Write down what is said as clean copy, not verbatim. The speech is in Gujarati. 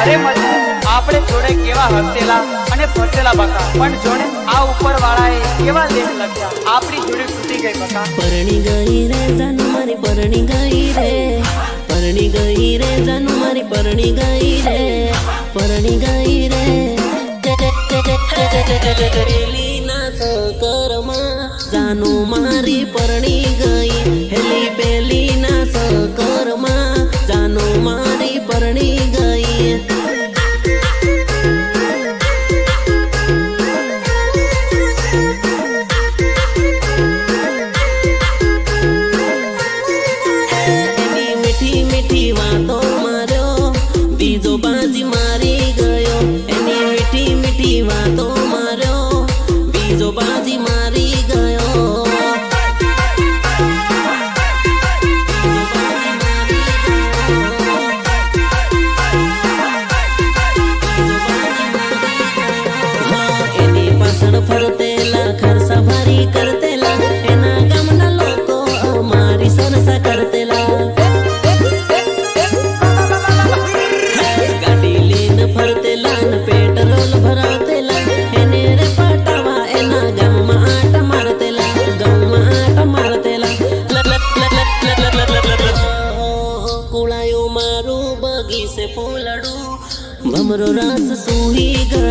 અરે મજનુ, આપણે જોડે કેવા હસેલા અને ફસેલા બકા, પણ જોડે આ ઉપર વાળાએ કેવા લેખ લખ્યા, આપણી જોડે તૂટી ગઈ બકા. પરણી ગઈ રે જાનુ મારી પરણી ગઈ રે, પરણી ગઈ રે જાનુ મારી પરણી ગઈ રે, પરણી ગઈ રે. પેલી ના સકરમાં જાનુ મારી પરણી ગઈ, હેલી પેલી ના સકરમાં જાનુ મારી પરણી ગઈ. એની મીઠી મીઠી વાતો માર્યો બીજો બાજી મારી ગયો, એની મીઠી મીઠી વાતો માર્યો બીજો બાજી મારી ગયો. એની પાછળ ફરતેલા ખર્ચા ભારી કરતેલા, એના ગામના લોકો અમારી સરસા કરતેલા. ગાડી લઈને ફરતેલા ને પેટ્રોલ ભરાવતેલા, એને રે પટાવા એના ગામમાં આટા મારતેલા, ગામમાં આટા મારતેલા. કુળાયું મારું બગીચે ફૂલડું, ભમરો રાસ સૂહી ગયો.